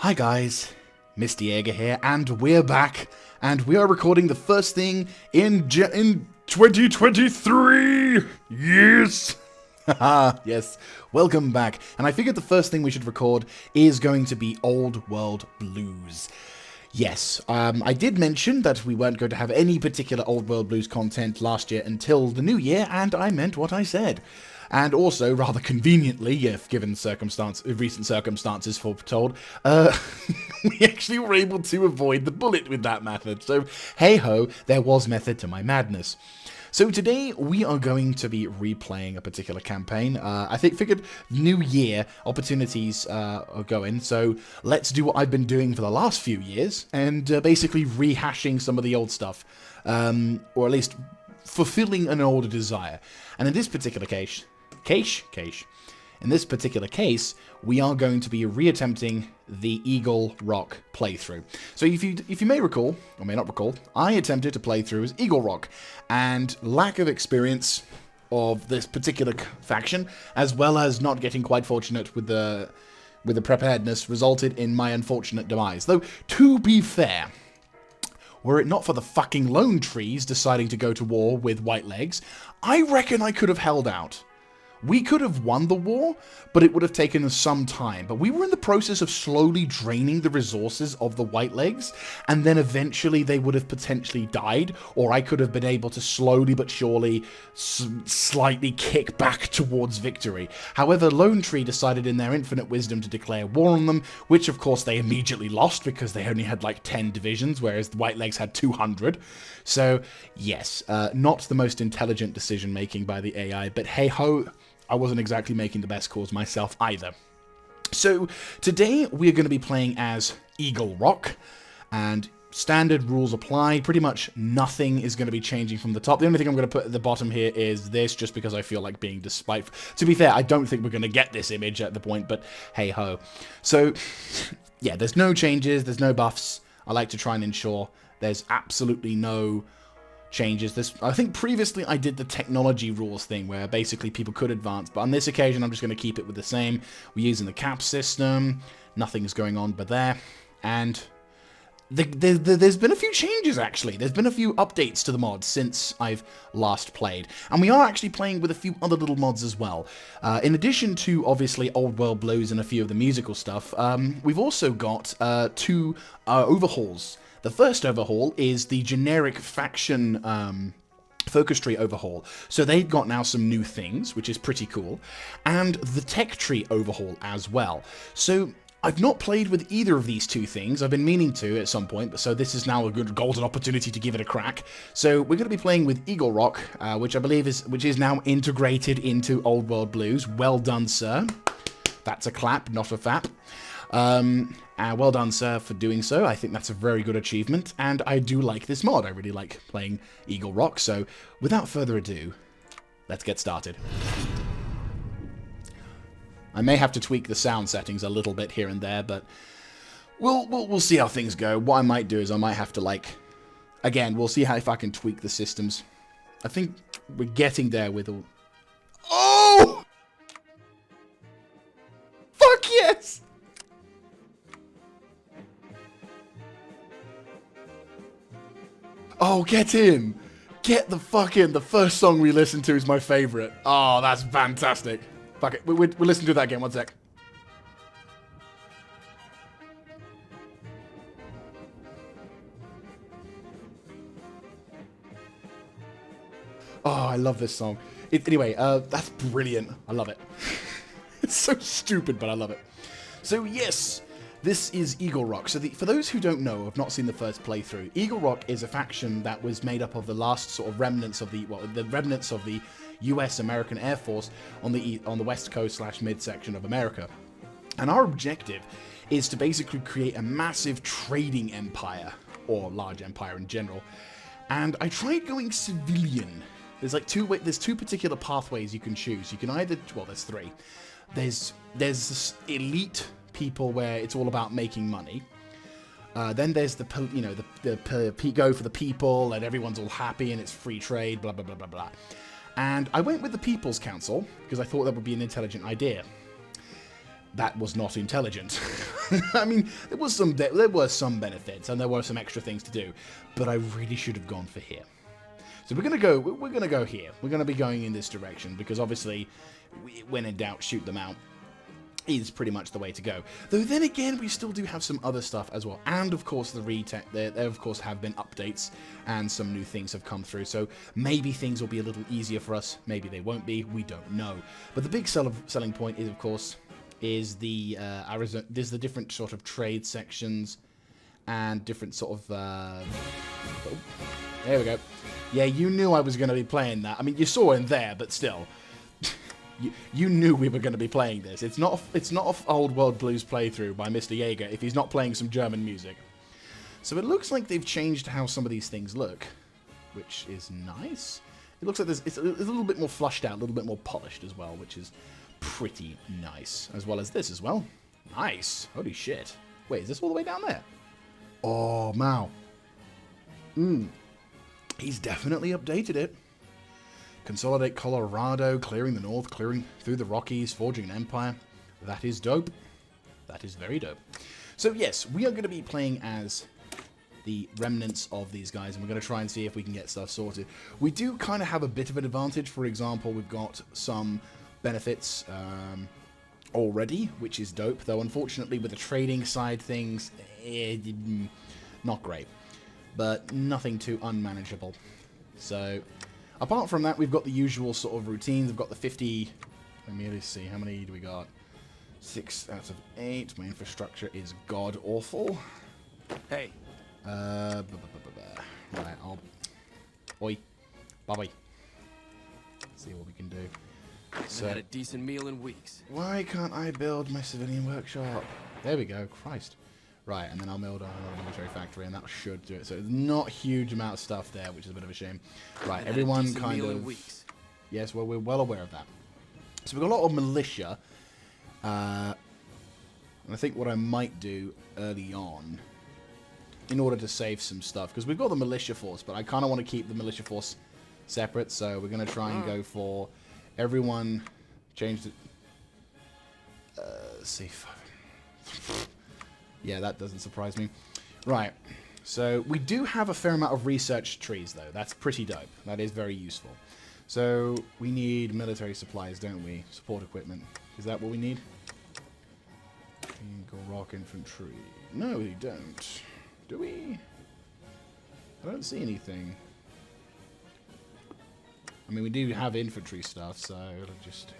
Hi guys, Mr. Jaeger here, and we're back, and we are recording the first thing in 2023! Yes! Haha, yes, welcome back. And I figured the first thing we should record is going to be Old World Blues. Yes, I did mention that we weren't going to have any particular Old World Blues content last year until the new year, and I meant what I said. And also, rather conveniently, if given recent circumstances foretold, we actually were able to avoid the bullet with that method. So, hey-ho, there was method to my madness. So today, we are going to be replaying a particular campaign. I figured new year opportunities are going, so let's do what I've been doing for the last few years, and basically rehashing some of the old stuff. Or at least fulfilling an older desire. And in this particular case, we are going to be reattempting the Eagle Rock playthrough. So if you may recall, or may not recall, I attempted to play through as Eagle Rock, and lack of experience of this particular faction, as well as not getting quite fortunate with the preparedness, resulted in my unfortunate demise. Though, to be fair, were it not for the fucking lone trees deciding to go to war with white legs, I reckon I could have held out. We could have won the war, but it would have taken us some time. But we were in the process of slowly draining the resources of the white legs, and then eventually they would have potentially died, or I could have been able to slowly but surely slightly kick back towards victory. However, Lone Tree decided in their infinite wisdom to declare war on them, which of course they immediately lost because they only had like 10 divisions, whereas the white legs had 200. So, yes, not the most intelligent decision making by the AI, but hey-ho, I wasn't exactly making the best calls myself either. So, today we're going to be playing as Eagle Rock, and standard rules apply. Pretty much nothing is going to be changing from the top. The only thing I'm going to put at the bottom here is this, just because I feel like being despiteful. To be fair, I don't think we're going to get this image at the point, but hey-ho. So, yeah, there's no changes, there's no buffs. I like to try and ensure there's absolutely no changes. I think previously I did the technology rules thing where basically people could advance, but on this occasion I'm just going to keep it with the same. We're using the cap system, nothing's going on but there, and there's been a few changes actually. There's been a few updates to the mod since I've last played, and we are actually playing with a few other little mods as well. In addition to obviously Old World Blues and a few of the musical stuff, we've also got two overhauls. The first overhaul is the generic faction focus tree overhaul. So they've got now some new things, which is pretty cool. And the tech tree overhaul as well. So I've not played with either of these two things. I've been meaning to at some point, so this is now a good golden opportunity to give it a crack. So we're going to be playing with Eagle Rock, which I believe is now integrated into Old World Blues. Well done, sir. That's a clap, not a fap. Well done, sir, for doing so. I think that's a very good achievement, and I do like this mod. I really like playing Eagle Rock, so without further ado, let's get started. I may have to tweak the sound settings a little bit here and there, but we'll see how things go. What I might do is I might have to, again, we'll see how if I can tweak the systems. I think we're getting there with all... Oh! Fuck yes! Oh, get in! Get the fuck in! The first song we listened to is my favourite. Oh, that's fantastic. Fuck it, we'll listen to that again, one sec. Oh, I love this song. Anyway, that's brilliant. I love it. It's so stupid, but I love it. So, yes, this is Eagle Rock. So for those who don't know, have not seen the first playthrough, Eagle Rock is a faction that was made up of the last sort of remnants of the remnants of the US American Air Force on the west coast / midsection of America. And our objective is to basically create a massive trading empire, or large empire in general. And I tried going civilian. There's there's two particular pathways you can choose. You can either, well, there's three. There's this elite people where it's all about making money. Then there's the go for the people and everyone's all happy and it's free trade, blah blah blah blah blah. And I went with the People's Council because I thought that would be an intelligent idea. that was not intelligent. I mean, there were some benefits and there were some extra things to do, but I really should have gone for here. So we're gonna go here. We're gonna be going in this direction because obviously, when in doubt, shoot them out is pretty much the way to go. Though then again, we still do have some other stuff as well, and of course the retech. There of course have been updates and some new things have come through. So maybe things will be a little easier for us. Maybe they won't be. We don't know. But the big selling point is, of course, the Arizona. There's the different sort of trade sections and different sort of. Oh, there we go. Yeah, you knew I was going to be playing that. I mean, you saw in there, but still. You knew we were going to be playing this. It's not an Old World Blues playthrough by Mr. Jaeger if he's not playing some German music. So it looks like they've changed how some of these things look, which is nice. It looks like it's a little bit more flushed out, a little bit more polished as well, which is pretty nice. As well as this as well. Nice. Holy shit. Wait, is this all the way down there? Oh, Mao. He's definitely updated it. Consolidate Colorado, clearing the north, clearing through the Rockies, forging an empire. That is dope. That is very dope. So yes, we are going to be playing as the remnants of these guys, and we're going to try and see if we can get stuff sorted. We do kind of have a bit of an advantage. For example, we've got some benefits already, which is dope. Though unfortunately, with the trading side things, not great. But nothing too unmanageable. So, apart from that, we've got the usual sort of routines. We've got the 50... Let me see, how many do we got? 6 out of 8. My infrastructure is god-awful. Hey. Right, Oi. Bye-bye. See what we can do. So, had a decent meal in weeks. Why can't I build my civilian workshop? There we go. Christ. Right, and then I'll build a military factory, and that should do it. So, there's not a huge amount of stuff there, which is a bit of a shame. Right, everyone kind of... Yes, well, we're well aware of that. So, we've got a lot of militia. And I think what I might do early on, in order to save some stuff, because we've got the militia force, but I kind of want to keep the militia force separate, so we're going to try and go for everyone changed it. Let's see. Yeah, that doesn't surprise me. Right, so we do have a fair amount of research trees, though. That's pretty dope. That is very useful. So we need military supplies, don't we? Support equipment. Is that what we need? Eagle Rock Infantry. No, we don't. Do we? I don't see anything. I mean, we do have infantry stuff, so just...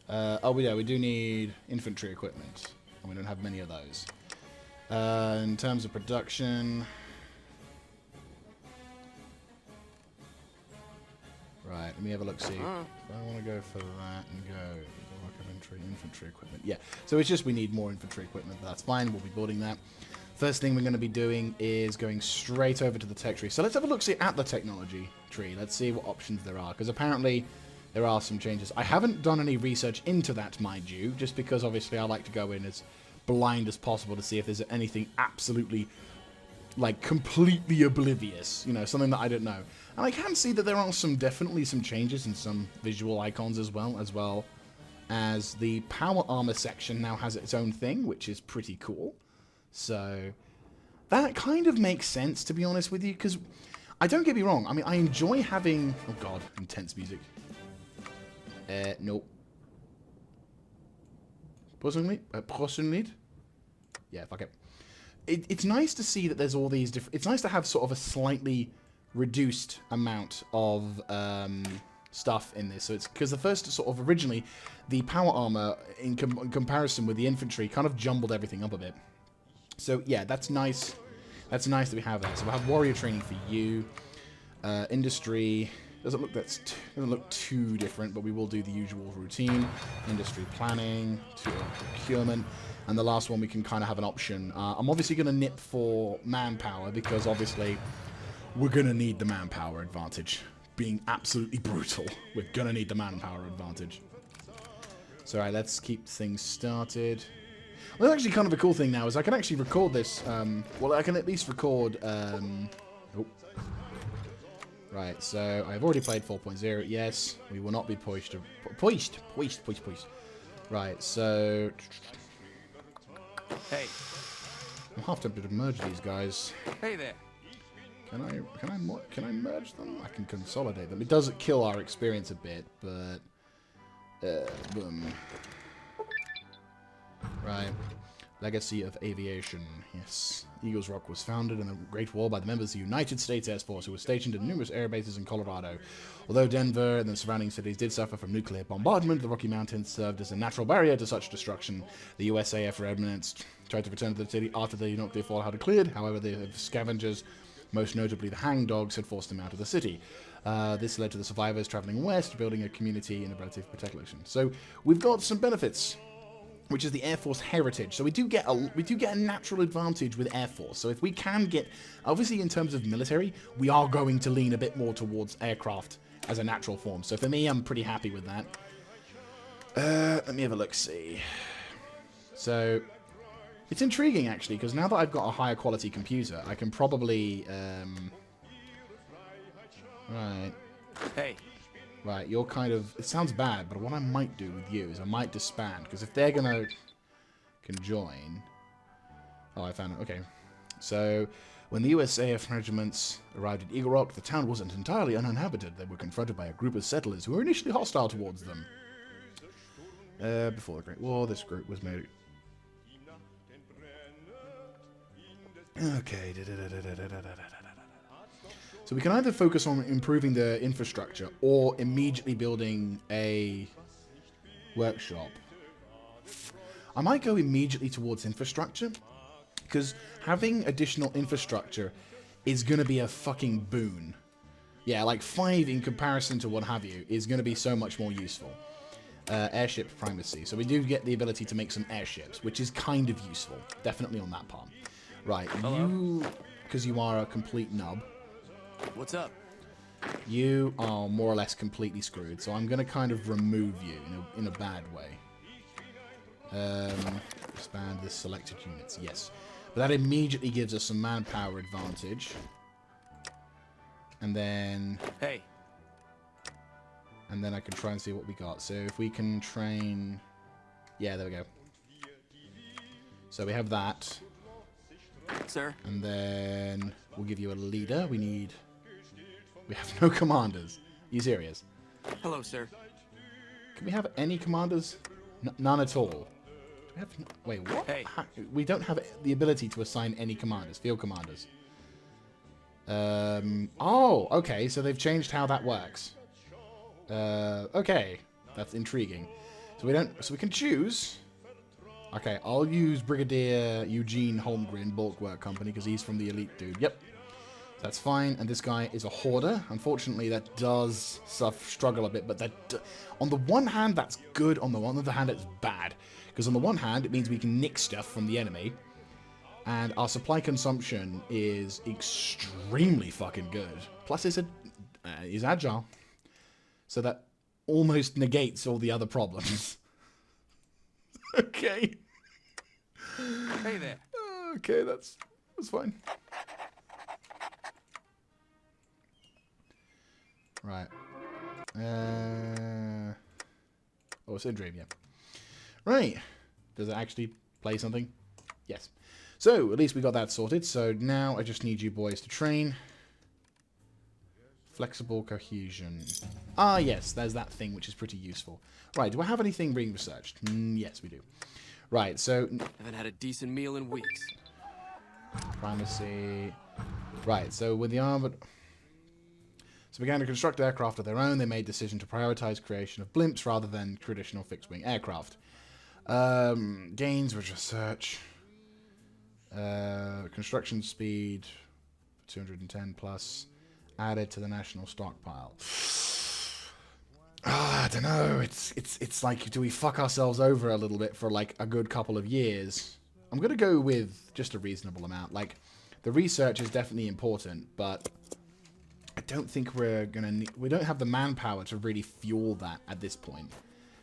oh, yeah, we do need infantry equipment. And we don't have many of those. In terms of production... Right, let me have a look, see. If I want to go for that and go... Infantry equipment. Yeah, so it's just we need more infantry equipment, but that's fine. We'll be building that. First thing we're going to be doing is going straight over to the tech tree. So let's have a look, see, at the technology tree. Let's see what options there are, because apparently there are some changes. I haven't done any research into that, mind you, just because obviously I like to go in as blind as possible to see if there's anything absolutely, like, completely oblivious, you know, something that I don't know. And I can see that there are definitely some changes in some visual icons as well as the power armor section now has its own thing, which is pretty cool. So that kind of makes sense, to be honest with you, because I don't get me wrong. I mean, I enjoy having... Oh, God, intense music. Nope. Personally? Yeah, fuck it. It's nice to see that there's all these different... It's nice to have sort of a slightly reduced amount of... stuff in this. So it's because the first sort of originally the power armor in comparison with the infantry kind of jumbled everything up a bit. So yeah, that's nice. That's nice that we have that. So we'll have warrior training for you. Industry doesn't look too different, but we will do the usual routine. Industry planning, procurement, and the last one we can kind of have an option. I'm obviously going to nip for manpower because obviously we're going to need the manpower advantage. Being absolutely brutal. We're gonna need the manpower advantage. So, alright, let's keep things started. Well, actually, kind of a cool thing now is I can actually record this. Well, I can at least record. Oh. Right, so I've already played 4.0. Yes, we will not be poised. Right, so Hey. I'm half tempted to merge these guys. Hey there. Can I merge them? I can consolidate them. It does kill our experience a bit, but boom. Right. Legacy of Aviation. Yes. Eagles Rock was founded in the Great War by the members of the United States Airforce, who were stationed in numerous air bases in Colorado. Although Denver and the surrounding cities did suffer from nuclear bombardment, the Rocky Mountains served as a natural barrier to such destruction. The USAF remnants tried to return to the city after the nuclear fallout had cleared. However, the scavengers, most notably the hangdogs, had forced them out of the city. This led to the survivors traveling west, building a community in a relative protection. So we've got some benefits, which is the Air Force heritage. So we do get a natural advantage with Air Force. So if we can get, obviously in terms of military, we are going to lean a bit more towards aircraft as a natural form. So for me, I'm pretty happy with that. Let me have a look, see. So it's intriguing actually, because now that I've got a higher quality computer, I can probably right. Hey. Right, you're kind of... It sounds bad, but what I might do with you is I might disband, because if they're gonna conjoin... Oh, I found it. Okay. So, when the USAF regiments arrived at Eagle Rock, the town wasn't entirely uninhabited. They were confronted by a group of settlers who were initially hostile towards them. Before the Great War, this group was made... Okay. So we can either focus on improving the infrastructure or immediately building a workshop. I might go immediately towards infrastructure, because having additional infrastructure is going to be a fucking boon. Yeah, like 5 in comparison to what have you is going to be so much more useful. Airship primacy. So we do get the ability to make some airships, which is kind of useful. Definitely on that part. Right, you, because you are a complete nub. What's up? You are more or less completely screwed, so I'm going to kind of remove you in a bad way. Expand the selected units, yes. But that immediately gives us some manpower advantage. And then... Hey. And then I can try and see what we got. So if we can train... Yeah, there we go. So we have that. Sir? And then we'll give you a leader. We have no commanders. Are you serious? Hello, sir. Can we have any commanders? None at all. Do we have... Wait, what? Hey. We don't have the ability to assign any commanders. Field commanders. Oh, okay. So they've changed how that works. Okay. That's intriguing. So we don't... So we can choose... Okay, I'll use Brigadier Eugene Holmgren, Bulkwork Company, because he's from the elite dude. Yep. That's fine, and this guy is a hoarder. Unfortunately, that does struggle a bit, but on the one hand, that's good. On the other hand, it's bad. Because on the one hand, it means we can nick stuff from the enemy, and our supply consumption is extremely fucking good. Plus, he's agile. So that almost negates all the other problems. Okay. Hey there. Okay, that's fine. Right. Oh, Syndrome, yeah. Right. Does it actually play something? Yes. So, at least we got that sorted. So, now I just need you boys to train. Flexible cohesion. Ah, yes, there's that thing which is pretty useful. Right, do I have anything being researched? Yes, we do. Right, so... Haven't had a decent meal in weeks. Primacy. Right, so with the armored... So began to construct aircraft of their own. They made the decision to prioritize creation of blimps rather than traditional fixed-wing aircraft. Gains was research. Construction speed 210 plus added to the national stockpile. I don't know. It's like, do we fuck ourselves over a little bit for like a good couple of years? I'm gonna go with just a reasonable amount. Like, the research is definitely important, but I don't think we don't have the manpower to really fuel that at this point.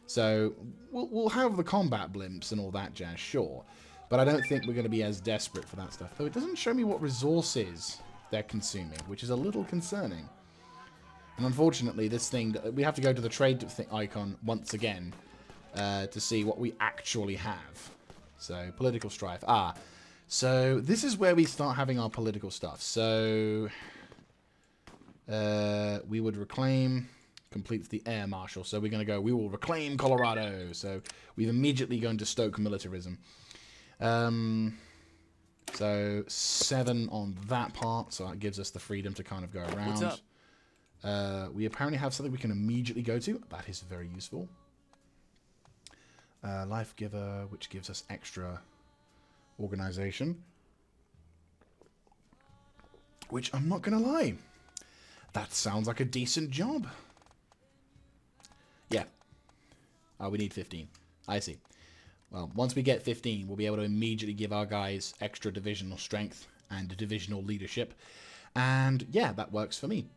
So we'll have the combat blimps and all that jazz, sure, but I don't think we're going to be as desperate for that stuff. Though it doesn't show me what resources they're consuming, which is a little concerning. And unfortunately, this thing, we have to go to the trade icon once again to see what we actually have. So, political strife. Ah, so this is where we start having our political stuff. So, we would reclaim, completes the air marshal. So we're going to go, we will reclaim Colorado. So we've immediately gone to stoke militarism. So 7 on that part. So that gives us the freedom to kind of go around. What's up? We apparently have something we can immediately go to. That is very useful. Life Giver, which gives us extra organization. Which I'm not going to lie, that sounds like a decent job. Yeah. Oh, we need 15. I see. Well, once we get 15, we'll be able to immediately give our guys extra divisional strength and divisional leadership. And yeah, that works for me.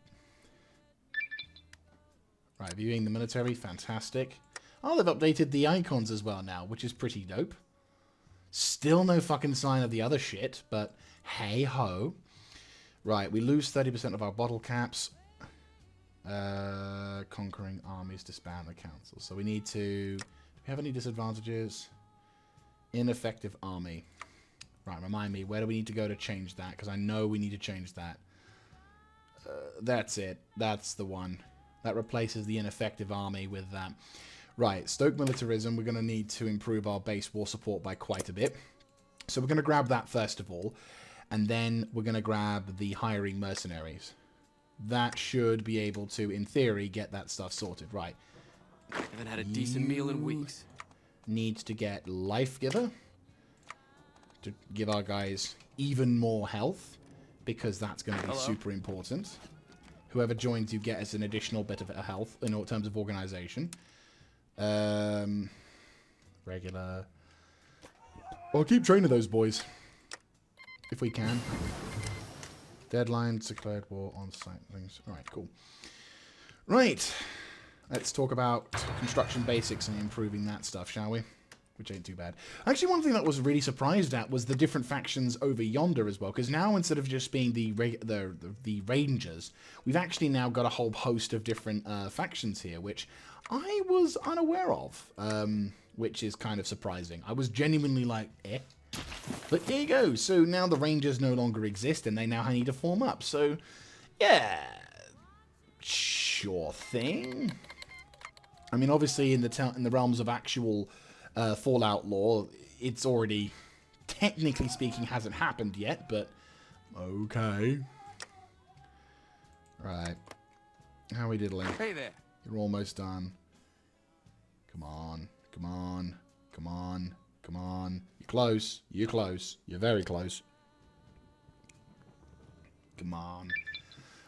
Right, viewing the military, fantastic. Oh, they've updated the icons as well now, which is pretty dope. Still no fucking sign of the other shit, but hey ho. Right, we lose 30% of our bottle caps. Conquering armies, disband the council. So we need to... Do we have any disadvantages? Ineffective army. Right, remind me, where do we need to go to change that? Because I know we need to change that. That's it. That's the one. That replaces the ineffective army with that. Right, stoke militarism. We're going to need to improve our base war support by quite a bit. So we're going to grab that first of all. And then we're going to grab the hiring mercenaries. That should be able to, in theory, get that stuff sorted. Right. Haven't had a decent meal in weeks. Needs to get Life Giver to give our guys even more health, because that's going to be super important. Whoever joins you get as an additional bit of health in terms of organization. Regular. Well, keep training those boys if we can. Deadlines, declared war on site things. Alright, cool. Right. Let's talk about construction basics and improving that stuff, shall we? Which ain't too bad. Actually, one thing that I was really surprised at was the different factions over yonder as well. Because now, instead of just being the Rangers, we've actually now got a whole host of different factions here, which I was unaware of. Which is kind of surprising. I was genuinely like, eh? But there you go. So now the Rangers no longer exist, and they now need to form up. So, yeah, sure thing. I mean, obviously, in the realms of actual Fallout lore, it's already, technically speaking, hasn't happened yet. But okay, right. How are we diddling? Hey there. You're almost done. Come on, come on, come on, come on. Close. You're close. You're very close. Come on.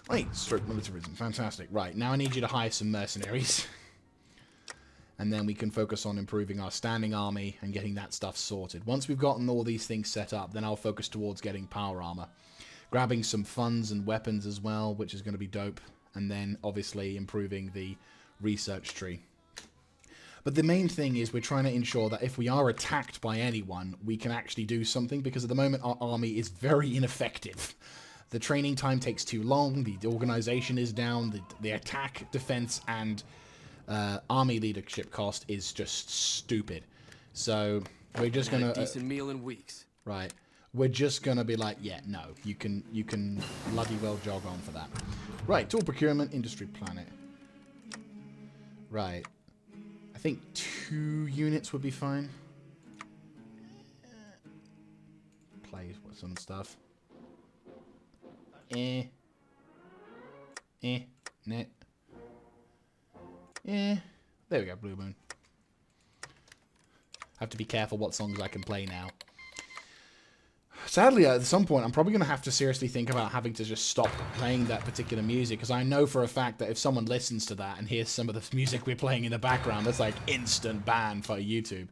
Wait, stroke militarism. Fantastic. Right, now I need you to hire some mercenaries. And then we can focus on improving our standing army and getting that stuff sorted. Once we've gotten all these things set up, then I'll focus towards getting power armor. Grabbing some funds and weapons as well, which is going to be dope. And then, obviously, improving the research tree. But the main thing is we're trying to ensure that if we are attacked by anyone, we can actually do something, because at the moment our army is very ineffective. The training time takes too long, the organization is down, the attack, defense, and army leadership cost is just stupid. So we're just going to... decent meal in weeks. Right. We're just going to be like, yeah, no, you can bloody well jog on for that. Right, tool procurement, industry planet. Right. I think 2 units would be fine. Play with some stuff. Net. There we go, Blue Moon. Have to be careful what songs I can play now. Sadly, at some point, I'm probably going to have to seriously think about having to just stop playing that particular music, because I know for a fact that if someone listens to that and hears some of the music we're playing in the background, that's like instant ban for YouTube.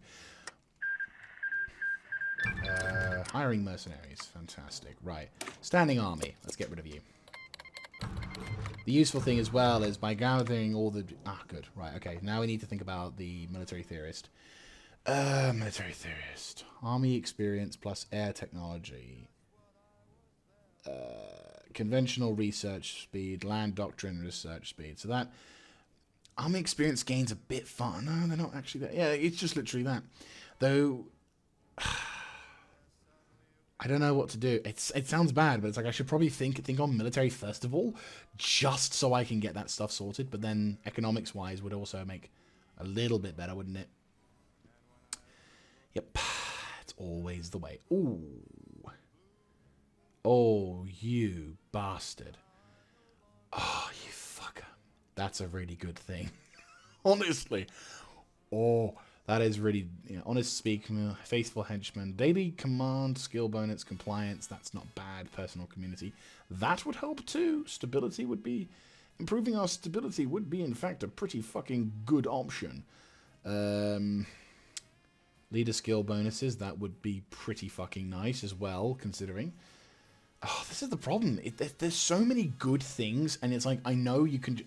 Hiring mercenaries. Fantastic. Right. Standing army. Let's get rid of you. The useful thing as well is by gathering all the... Ah, good. Right, okay. Now we need to think about the military theorist. Military theorist. Army experience plus air technology. Conventional research speed. Land doctrine research speed. So that... Army experience gains a bit far. No, they're not actually that. Yeah, it's just literally that. Though, I don't know what to do. It sounds bad, but it's like I should probably think on military first of all, just so I can get that stuff sorted. But then economics-wise would also make a little bit better, wouldn't it? Yep. It's always the way. Ooh. Oh, you bastard. Oh, you fucker. That's a really good thing. Honestly. Oh, that is really, honest speak, faithful henchman, daily command, skill bonus, compliance. That's not bad. Personal community. That would help too. Stability would be, improving our stability would be in fact a pretty fucking good option. Leader skill bonuses, that would be pretty fucking nice as well, considering. Oh, this is the problem. There's so many good things, and it's like, I know you can...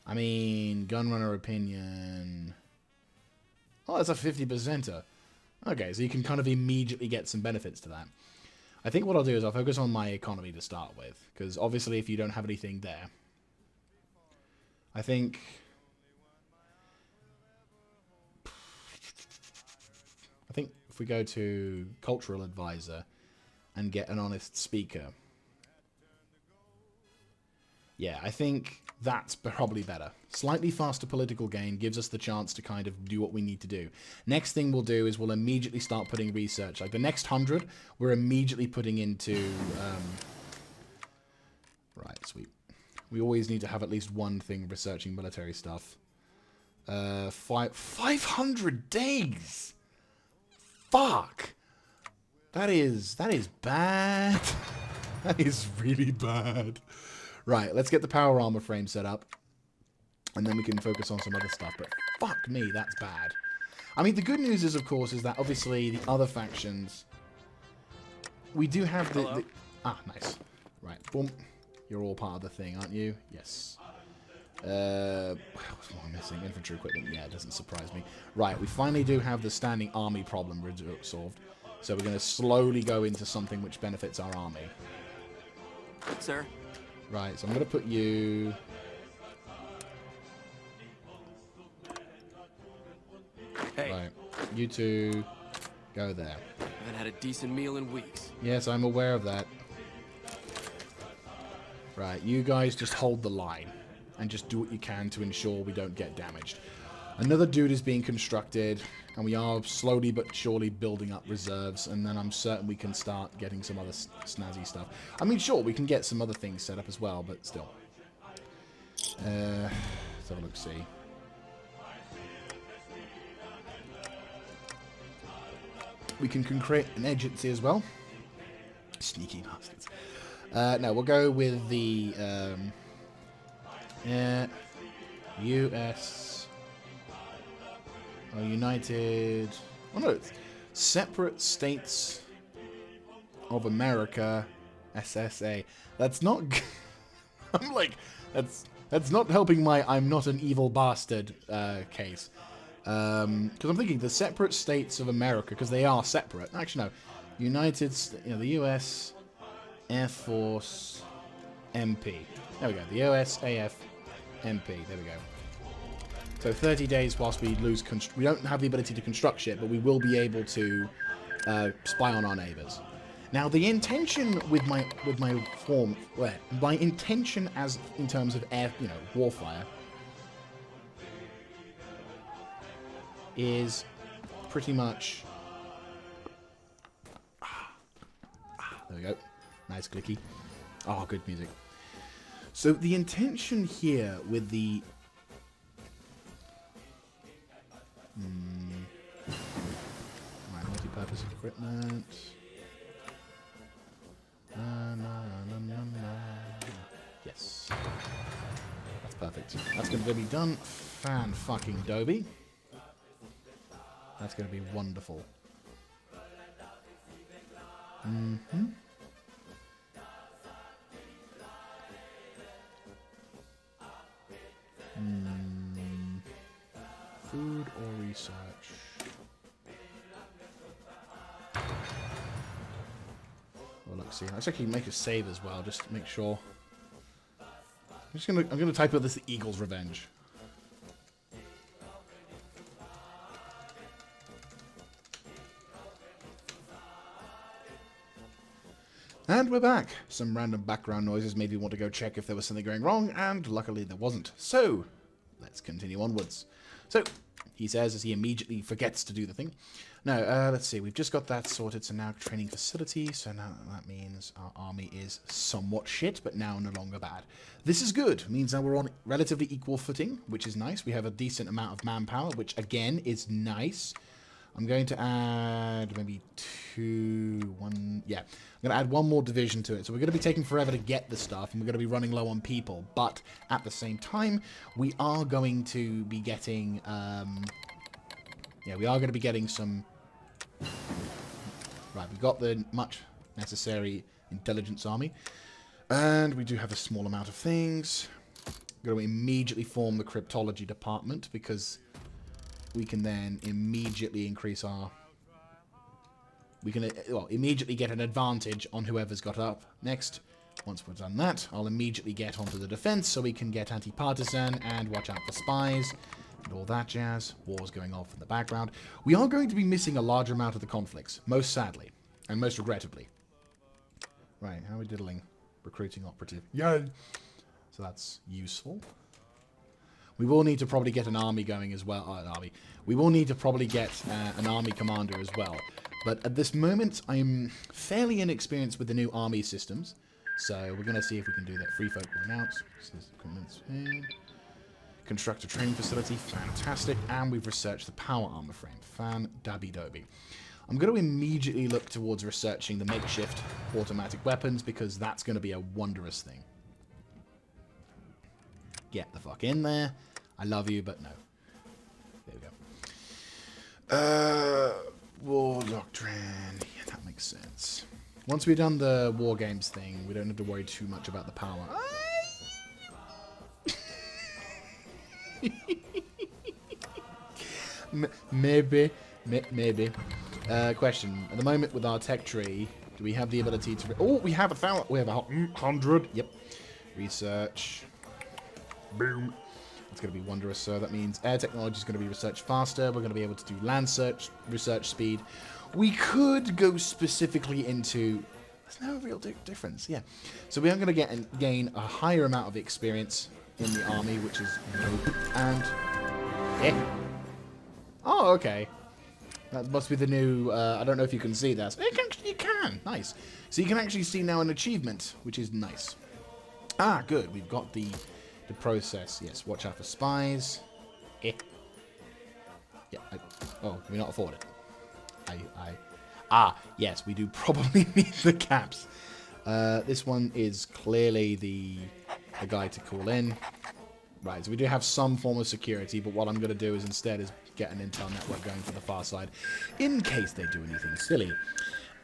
I mean, gunrunner opinion... Oh, that's a 50%er. Okay, so you can kind of immediately get some benefits to that. I think what I'll do is I'll focus on my economy to start with, because obviously if you don't have anything there... I think if we go to cultural advisor and get an honest speaker, yeah, I think that's probably better. Slightly faster political gain gives us the chance to kind of do what we need to do. Next thing we'll do is we'll immediately start putting research. Like the next 100, we're immediately putting into... Right, sweet. We always need to have at least one thing researching military stuff. 500 days! Fuck! That is bad. That is really bad. Right, let's get the power armor frame set up. And then we can focus on some other stuff. But fuck me, that's bad. I mean, the good news is, of course, is that obviously the other factions... We do have the... Ah, nice. Right, boom. You're all part of the thing, aren't you? Yes. What's more missing? Infantry equipment. Yeah, it doesn't surprise me. Right, we finally do have the standing army problem solved. So we're going to slowly go into something which benefits our army. Sir. Right, so I'm going to put you... Hey. Right, you two go there. I haven't had a decent meal in weeks. Yes, I'm aware of that. Right, you guys just hold the line. And just do what you can to ensure we don't get damaged. Another dude is being constructed, and we are slowly but surely building up reserves, and then I'm certain we can start getting some other snazzy stuff. I mean, sure, we can get some other things set up as well, but still. Let's have a look-see. We can create an agency as well. Sneaky bastards. No, we'll go with the... US or United... Oh no, it's Separate States of America, SSA. That's not... I'm like, that's not helping my I'm not an evil bastard case. Because I'm thinking the Separate States of America, because they are separate. Actually, no. The US Air Force MP. There we go. The OSAF MP. There we go. So 30 days whilst we lose... we don't have the ability to construct shit, but we will be able to spy on our neighbours. Now, the intention with my form... Well, my intention as in terms of air... warfare... is pretty much... There we go. Nice clicky. Oh, good music. So the intention here with the... Right, multi-purpose equipment. Yes. That's perfect. That's going to be done. Fan-fucking-doby. That's going to be wonderful. Mm-hmm. Food or research? Well, let's see. Let's actually make a save as well, just to make sure. I'm gonna type out this Eagle's Revenge. And we're back. Some random background noises made me want to go check if there was something going wrong, and luckily there wasn't. So, let's continue onwards. So, he says as he immediately forgets to do the thing. No, let's see. We've just got that sorted, so now training facility. So now that means our army is somewhat shit, but now no longer bad. This is good. It means now we're on relatively equal footing, which is nice. We have a decent amount of manpower, which again is nice. I'm going to add maybe yeah. I'm going to add one more division to it. So we're going to be taking forever to get the stuff, and we're going to be running low on people. But at the same time, we are going to be getting, yeah, we are going to be getting some. Right, we've got the much necessary intelligence army, and we do have a small amount of things. We're going to immediately form the cryptology department because we can then immediately increase our... We can, well, immediately get an advantage on whoever's got up next. Once we've done that, I'll immediately get onto the defense so we can get anti-partisan and watch out for spies and all that jazz. War's going off in the background. We are going to be missing a large amount of the conflicts, most sadly, and most regrettably. Right, how are we diddling? Recruiting operative. Yeah. So that's useful. We will need to probably get an army going as well. We will need to probably get an army commander as well. But at this moment, I'm fairly inexperienced with the new army systems. So we're going to see if we can do that. Free folk will announce. Construct a training facility. Fantastic. And we've researched the power armor frame. Fan-dabby-doby. I'm going to immediately look towards researching the makeshift automatic weapons because that's going to be a wondrous thing. Get the fuck in there. I love you, but no. There we go. War doctrine. Yeah, that makes sense. Once we've done the war games thing, we don't have to worry too much about the power. Maybe. Question. At the moment with our tech tree, do we have the ability to... Oh, we have 1,000. We have 100. Yep. Research. Boom. That's going to be wondrous. So that means air technology is going to be researched faster. We're going to be able to do land search, research speed. We could go specifically into... There's no real difference. Yeah. So we are going to gain a higher amount of experience in the army, which is dope. And... yeah. Oh, okay. That must be the new... I don't know if you can see that. You can. Nice. So you can actually see now an achievement, which is nice. Ah, good. We've got the process. Yes, watch out for spies. Yeah, oh, can we not afford it? Yes, we do probably need the caps. This one is clearly the guy to call in. Right, so we do have some form of security, but what I'm going to do is instead is get an intel network going for the far side, in case they do anything silly.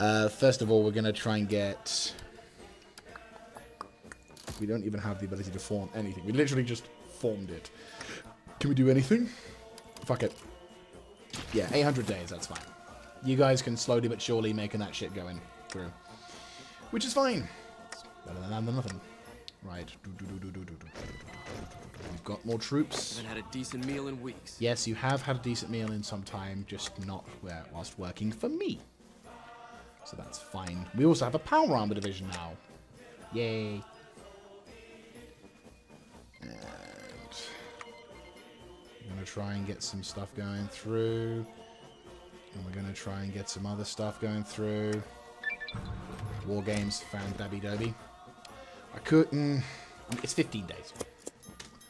First of all, we're going to try and get... We don't even have the ability to form anything. We literally just formed it. Can we do anything? Fuck it. Yeah, 800 days, that's fine. You guys can slowly but surely making that shit going through. Which is fine. It's better than nothing. Right. We've got more troops. I haven't had a decent meal in weeks. Yes, you have had a decent meal in some time, just not whilst working for me. So that's fine. We also have a power armor division now. Yay. And we're going to try and get some stuff going through. And we're going to try and get some other stuff going through. War games, fan-dabby-doby. I couldn't... It's 15 days.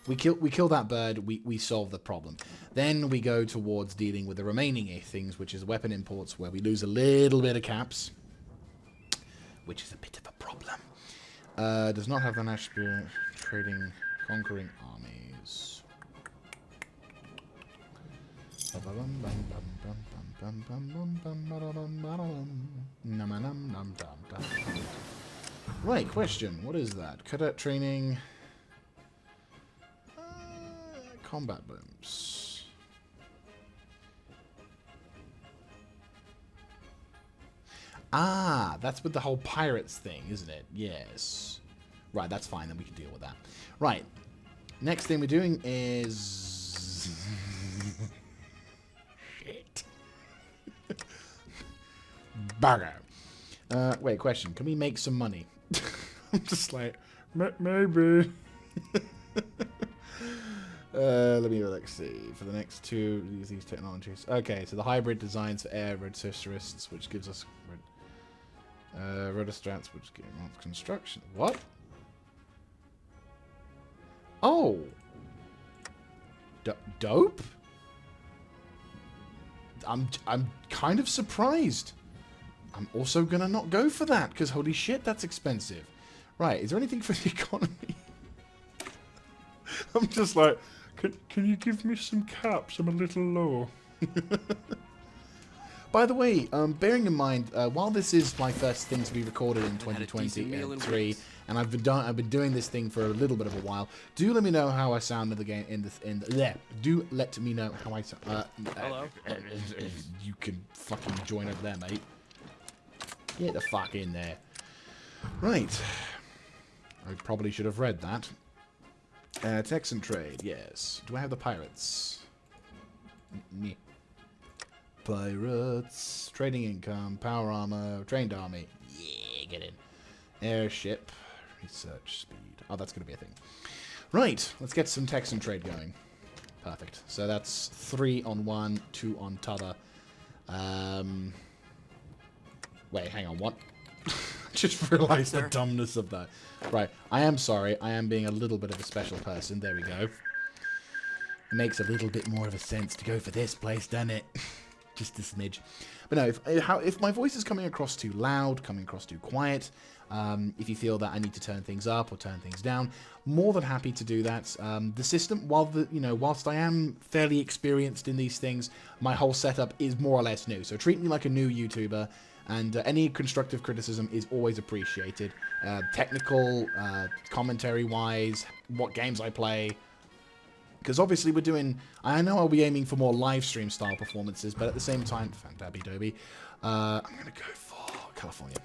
We kill that bird, we solve the problem. Then we go towards dealing with the remaining things, which is weapon imports, where we lose a little bit of caps. Which is a bit of a problem. Does not have the national trading... Conquering armies. Right, question. What is that? Cadet training. Combat blimps. Ah, that's with the whole pirates thing, isn't it? Yes. Right, that's fine. Then we can deal with that. Right. Next thing we're doing is... Shit. Bugger. Wait, question. Can we make some money? I'm just like, maybe. Let me see. For the next two, these technologies. Okay, so the hybrid designs for air rotisterists, which gives us rotostrats, which gives construction. What? Oh, dope. I'm kind of surprised. I'm also gonna not go for that because holy shit, that's expensive. Right? Is there anything for the economy? I'm just like, can you give me some caps? I'm a little low. By the way, bearing in mind, while this is my first thing to be recorded in 2023, and I've been doing this thing for a little bit of a while, do let me know how I sound in the game. Do let me know how I sound. Hello. You can fucking join over there, mate. Get the fuck in there. Right. I probably should have read that. Texan trade, yes. Do I have the pirates? Meh. Pirates. Trading income. Power armor. Trained army. Yeah, get in. Airship. Research speed. Oh, that's going to be a thing. Right. Let's get some Texan trade going. Perfect. So that's 3 on one, 2 on t'other. Wait, hang on. What? Just realized the dumbness of that. Right. I am sorry. I am being a little bit of a special person. There we go. It makes a little bit more of a sense to go for this place, doesn't it? Just a smidge. But no, if my voice is coming across too loud, coming across too quiet, if you feel that I need to turn things up or turn things down, more than happy to do that. The system, whilst I am fairly experienced in these things, my whole setup is more or less new. So treat me like a new YouTuber. And any constructive criticism is always appreciated. Technical, commentary-wise, what games I play. Because obviously we're doing... I know I'll be aiming for more live stream style performances, but at the same time... Fantabby-dobby. I'm going to go for California.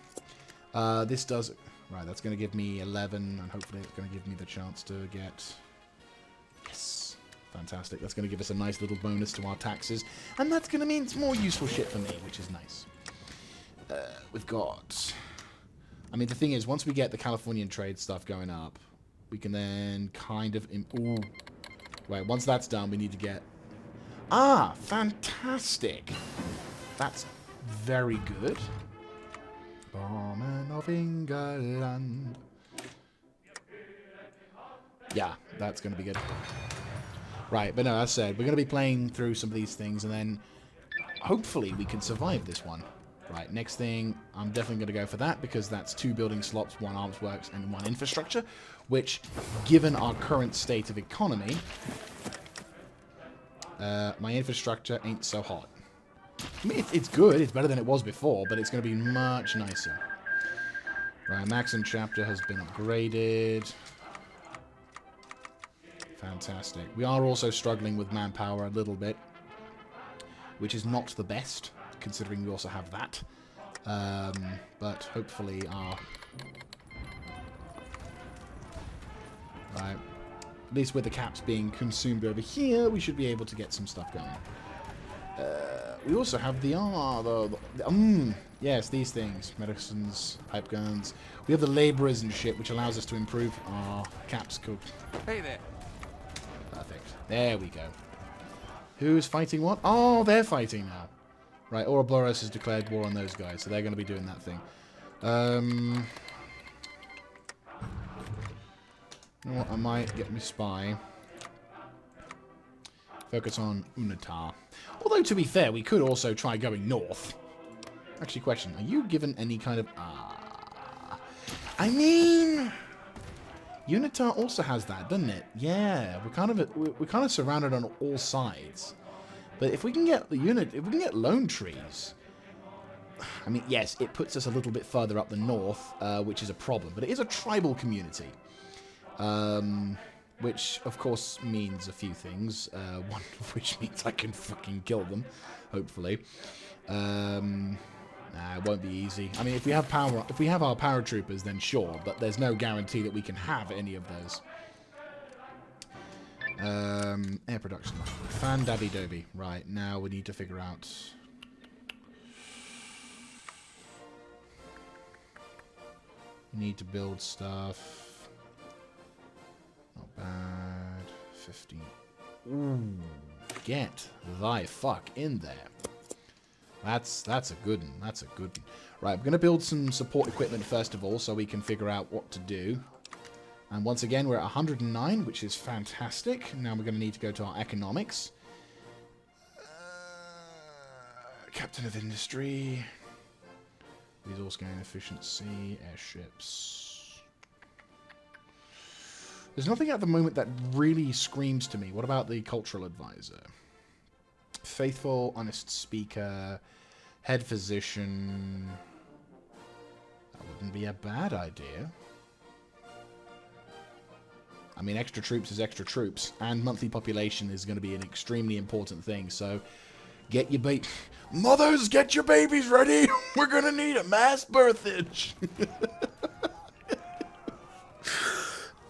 This does... Right, that's going to give me 11, and hopefully it's going to give me the chance to get... Yes. Fantastic. That's going to give us a nice little bonus to our taxes. And that's going to mean it's more useful shit for me, which is nice. We've got... I mean, the thing is, once we get the Californian trade stuff going up, we can then kind of... Ooh. Wait, once that's done, we need to get... Ah, fantastic. That's very good. Barman of England. Yeah, that's going to be good. Right, but no, as I said, we're going to be playing through some of these things, and then hopefully we can survive this one. Right, next thing, I'm definitely going to go for that, because that's 2 building slots, 1 arms works, and 1 infrastructure, which, given our current state of economy, my infrastructure ain't so hot. I mean, it's good, it's better than it was before, but it's going to be much nicer. Right, Maxim chapter has been upgraded. Fantastic. We are also struggling with manpower a little bit, which is not the best, considering we also have that. But hopefully our... Right. At least with the caps being consumed over here, we should be able to get some stuff going. We also have yes, these things. Medicines, pipe guns. We have the laborers and shit, which allows us to improve our caps. Cool. Hey there. Perfect. There we go. Who's fighting what? Oh, they're fighting now. Right, Ouroboros has declared war on those guys, so they're going to be doing that thing. You know what, I might get my spy. Focus on Unatar. Although, to be fair, we could also try going north. Actually, question, are you given any kind of... I mean... Unitar also has that, doesn't it? Yeah, we're kind of surrounded on all sides. But if we can get lone trees, I mean, yes, it puts us a little bit further up the north, which is a problem. But it is a tribal community, which of course means a few things. One of which means I can fucking kill them, hopefully. Nah, it won't be easy. I mean, if we have our paratroopers, then sure, but there's no guarantee that we can have any of those. Air production. Fan dabby doby. Right, now we need to figure out... We need to build stuff. Not bad. 15. Ooh. Get thy fuck in there. That's a good one. That's a good one. Right, we're going to build some support equipment first of all, so we can figure out what to do. And once again, we're at 109, which is fantastic. Now we're going to need to go to our economics. Captain of Industry. Resource gain efficiency. Airships. There's nothing at the moment that really screams to me. What about the cultural advisor? Faithful, honest speaker, head physician. That wouldn't be a bad idea. I mean, extra troops is extra troops, and monthly population is going to be an extremely important thing, so get your mothers, get your babies ready! We're going to need a mass birthage!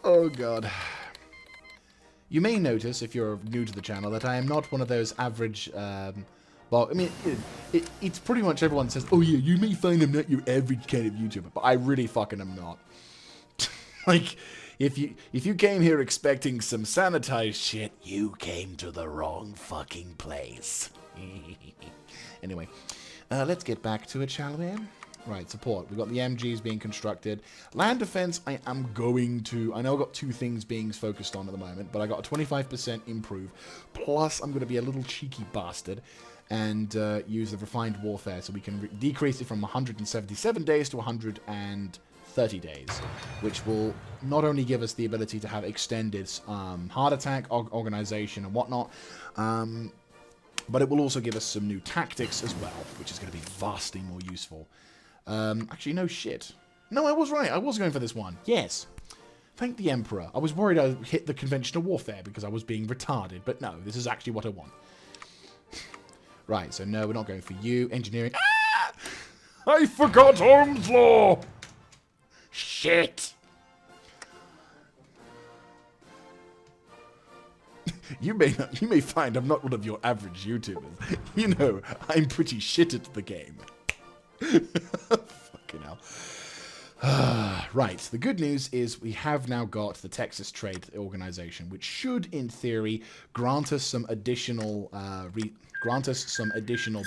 Oh, God. You may notice, if you're new to the channel, that I am not one of those average... well, I mean, it's pretty much everyone says, oh yeah, you may find I'm not your average kind of YouTuber, but I really fucking am not. Like, if you came here expecting some sanitized shit, you came to the wrong fucking place. Anyway, let's get back to it, shall we? Right, support. We've got the MGs being constructed. Land defense, I am going to... I know I've got two things being focused on at the moment, but I got a 25% improve. Plus, I'm going to be a little cheeky bastard and use the refined warfare so we can decrease it from 177 days to 130 days, which will not only give us the ability to have extended heart attack organization and whatnot, but it will also give us some new tactics as well, which is going to be vastly more useful. Actually, no shit. No, I was right. I was going for this one. Yes. Thank the Emperor. I was worried I hit the conventional warfare because I was being retarded, but no, this is actually what I want. Right, so no, we're not going for you. Engineering. Ah! I forgot Ohm's Law! Shit! You may find I'm not one of your average YouTubers. You know, I'm pretty shit at the game. Fucking hell. Right, the good news is we have now got the Texas Trade Organization, which should, in theory, grant us some additional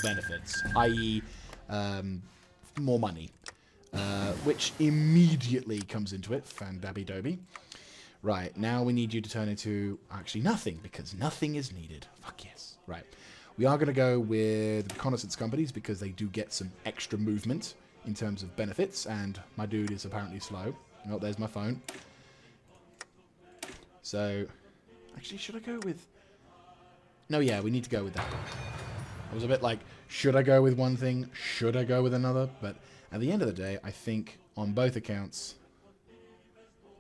benefits, i.e., more money, which immediately comes into it. Fandabby-doby. Right, now we need you to turn into actually nothing, because nothing is needed. Fuck yes. Right. We are going to go with reconnaissance companies because they do get some extra movement in terms of benefits, and my dude is apparently slow. Oh, there's my phone. So, actually, should I go with... No, yeah, we need to go with that. I was a bit like, should I go with one thing? Should I go with another? But at the end of the day, I think on both accounts,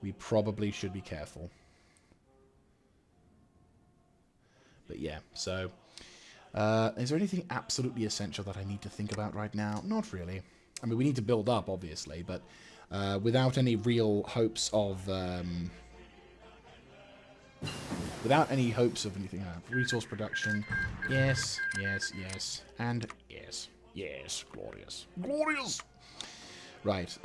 we probably should be careful. But yeah, so... is there anything absolutely essential that I need to think about right now? Not really. I mean, we need to build up, obviously, but without any real hopes of... without any hopes of anything. Resource production. Yes, yes, yes. And yes. Yes, glorious. Glorious! Right,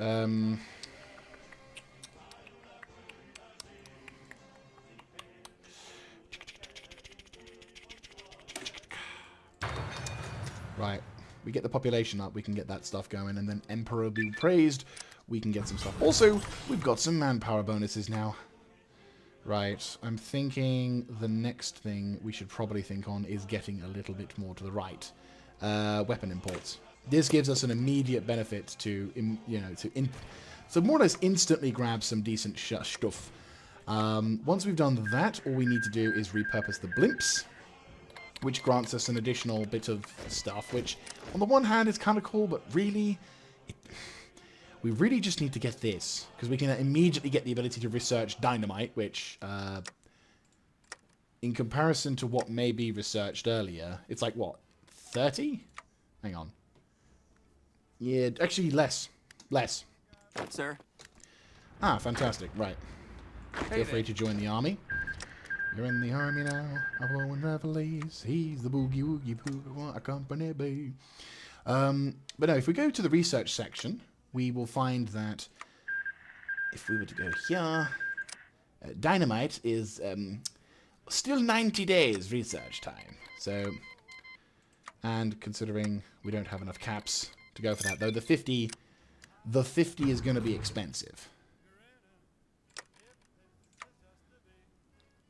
Right, we get the population up, we can get that stuff going, and then Emperor be praised, we can get some stuff. Also, we've got some manpower bonuses now. Right, I'm thinking the next thing we should probably think on is getting a little bit more to the right. Weapon imports. This gives us an immediate benefit to, so more or less instantly grab some decent stuff. Once we've done that, all we need to do is repurpose the blimps, which grants us an additional bit of stuff, which on the one hand is kind of cool, but really, we really just need to get this, because we can immediately get the ability to research dynamite, which, in comparison to what may be researched earlier, it's like, what, 30? Hang on. Yeah, actually less. Less. Sir? Ah, fantastic. Right. Hey Feel free there. to join the army. You're in the army now. I'm blowing reveillees. He's the boogie woogie boo. What a company be. But no, if we go to the research section, we will find that if we were to go here, dynamite is still 90 days research time. So, and considering we don't have enough caps to go for that, though, the 50 is going to be expensive.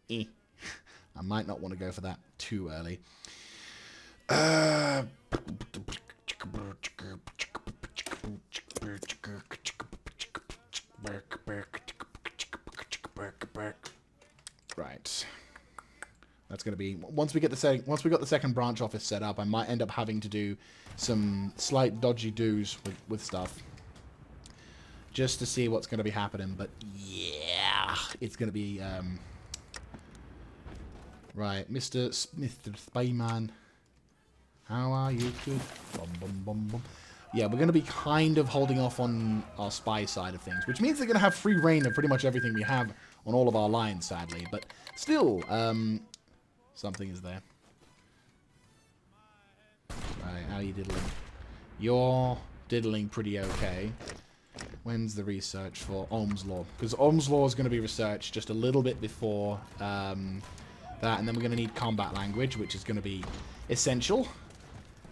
I might not want to go for that too early. Right. That's going to be once we got the second branch office set up. I might end up having to do some slight dodgy do's with stuff, just to see what's going to be happening. But yeah, it's going to be right, Mr. Spyman. How are you, kid? Bum, bum, bum, bum. Yeah, we're going to be kind of holding off on our spy side of things, which means they're going to have free reign of pretty much everything we have on all of our lines, sadly. But still, something is there. Right, how are you diddling? You're diddling pretty okay. When's the research for Ohm's Law? Because Ohm's Law is going to be researched just a little bit before that, and then we're going to need combat language, which is going to be essential.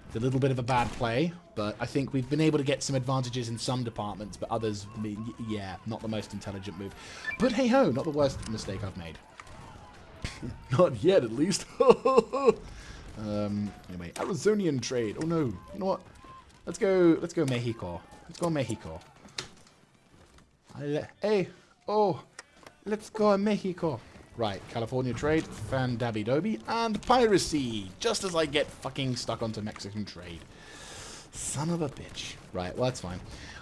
It's a little bit of a bad play, but I think we've been able to get some advantages in some departments, but others, yeah, not the most intelligent move. But hey-ho, not the worst mistake I've made. Not yet, at least. Anyway, Arizonian trade. Oh no, you know what? Let's go Mexico. Let's go Mexico. Hey, oh, let's go Mexico. Right, California trade, fan-dabby-dobby, and piracy, just as I get fucking stuck onto Mexican trade. Son of a bitch. Right, well, that's fine.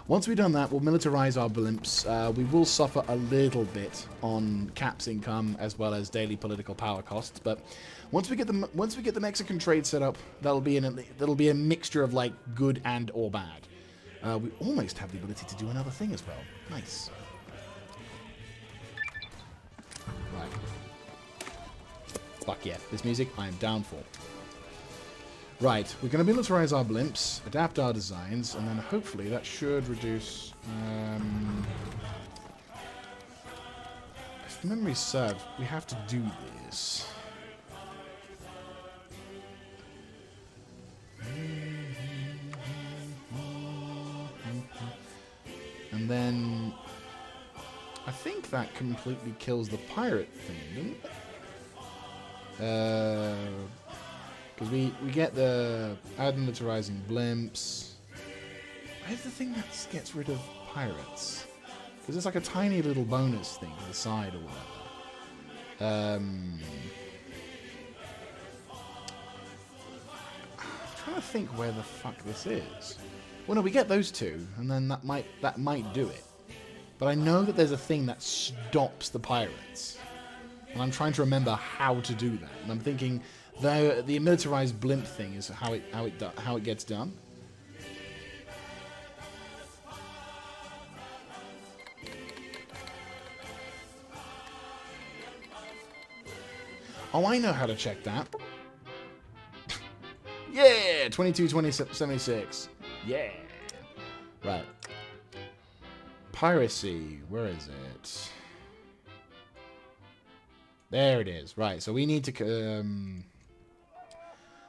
Once we've done that, we'll militarize our blimps. We will suffer a little bit on caps income as well as daily political power costs, but once we get the Mexican trade set up, that'll be a mixture of like good and or bad. We almost have the ability to do another thing as well. Nice. Right. Fuck yeah. This music, I am down for. Right, we're going to militarize our blimps, adapt our designs, and then hopefully that should reduce... if memory serves, we have to do this. And then... I think that completely kills the pirate thing, doesn't it? Because we get the ad-militarizing blimps. Where's the thing that gets rid of pirates? Because it's like a tiny little bonus thing to the side or whatever. I'm trying to think where the fuck this is. Well, no, we get those two, and then that might do it. But I know that there's a thing that stops the pirates. And I'm trying to remember how to do that. And I'm thinking the militarized blimp thing is how it gets done. Oh, I know how to check that. Yeah, 22-20-76. Yeah. Right. Piracy. Where is it? There it is. Right, so we need to...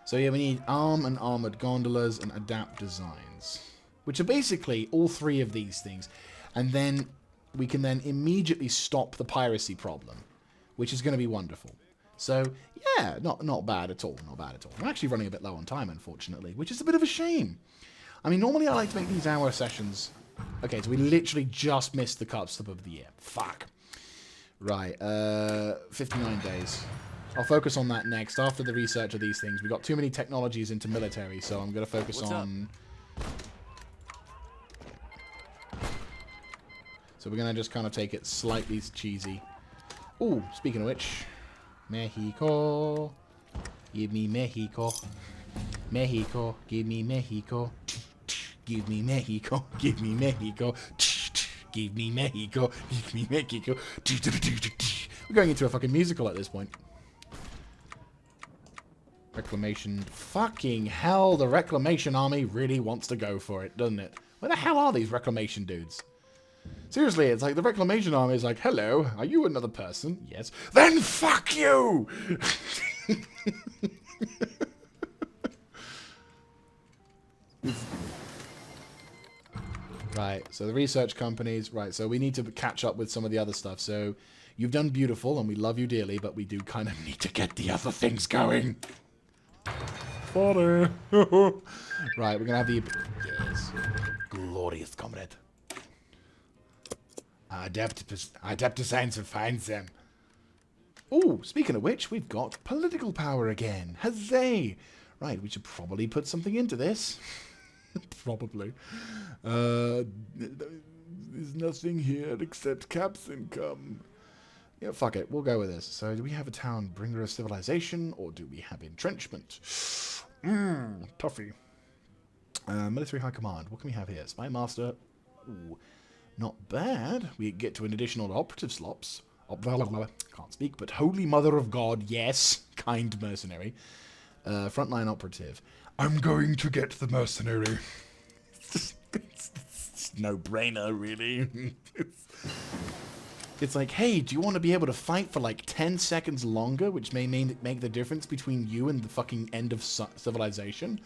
so yeah, we need arm and armored gondolas and adapt designs. Which are basically all three of these things. And then we can then immediately stop the piracy problem. Which is going to be wonderful. So, yeah, not bad at all. Not bad at all. We're actually running a bit low on time, unfortunately. Which is a bit of a shame. I mean, normally I like to make these hour sessions... Okay, so we literally just missed the cusp of the year. Fuck. Right, 59 days. I'll focus on that next, after the research of these things. We got too many technologies into military, so I'm going to focus on... So we're going to just kind of take it slightly cheesy. Ooh, speaking of which... Mexico. Give me Mexico. Mexico. Give me Mexico. Give me Mexico. Give me Mexico. Give me Mexico. Give me Mexico. We're going into a fucking musical at this point. Reclamation. Fucking hell, the Reclamation Army really wants to go for it, doesn't it? Where the hell are these Reclamation dudes? Seriously, it's like the Reclamation Army is like, hello, are you another person? Yes. Then fuck you! Right, so the research companies, right, so we need to catch up with some of the other stuff. So you've done beautiful and we love you dearly, but we do kind of need to get the other things going. Sorry. Right, we're going to have the... Yes. Glorious, comrade. Adeptus science and finds them. Oh, speaking of which, we've got political power again. Huzzay! Right, we should probably put something into this. Probably. There's nothing here except Cap's income. Yeah, fuck it. We'll go with this. So, do we have a town bringer of civilization, or do we have entrenchment? Toughy. Military High Command. What can we have here? Spy Master. Ooh, not bad. We get to an additional operative slots. Can't speak, but Holy Mother of God, yes. Kind mercenary. Frontline operative. I'm going to get the mercenary. It's no-brainer, really. It's like, hey, do you want to be able to fight for like 10 seconds longer, which may make the difference between you and the fucking end of civilization?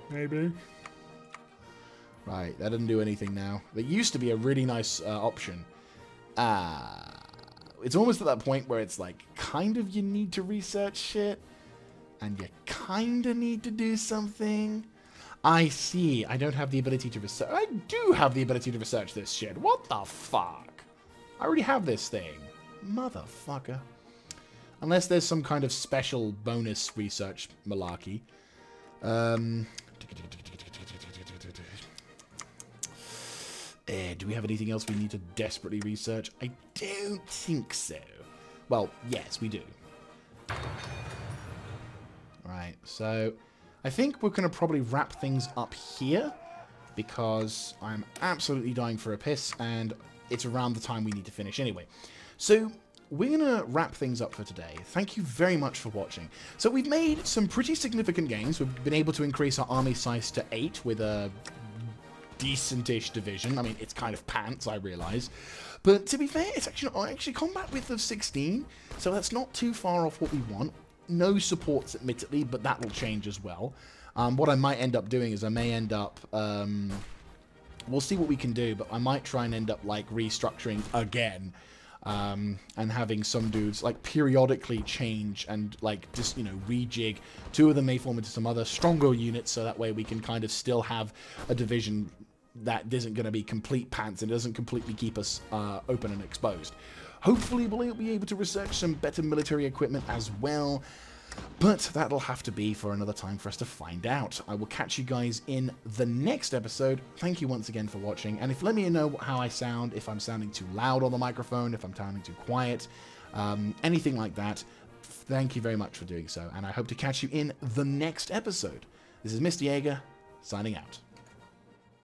Maybe. Right, that doesn't do anything now. There used to be a really nice option. It's almost at that point where it's like, kind of you need to research shit, and you kind of need to do something. I see. I don't have the ability to research. I do have the ability to research this shit. What the fuck? I already have this thing. Motherfucker. Unless there's some kind of special bonus research malarkey. Do we have anything else we need to desperately research? I don't think so. Well, yes, we do. Right, so I think we're going to probably wrap things up here because I'm absolutely dying for a piss and it's around the time we need to finish anyway. So we're going to wrap things up for today. Thank you very much for watching. So we've made some pretty significant gains. We've been able to increase our army size to 8 with a decent-ish division. I mean, it's kind of pants, I realise. But to be fair, it's actually combat width of 16, so that's not too far off what we want. No supports, admittedly, but that will change as well. What I might end up doing is I may end up... we'll see what we can do, but I might try and end up, like, restructuring again. And having some dudes, like, periodically change and, like, just, you know, rejig. 2 of them may form into some other stronger units, so that way we can kind of still have a division that isn't going to be complete pants and doesn't completely keep us open and exposed. Hopefully we'll be able to research some better military equipment as well, but that'll have to be for another time for us to find out. I will catch you guys in the next episode. Thank you once again for watching, and let me know how I sound, if I'm sounding too loud on the microphone, if I'm sounding too quiet, anything like that. Thank you very much for doing so, and I hope to catch you in the next episode. This is Mr. Jaeger, signing out.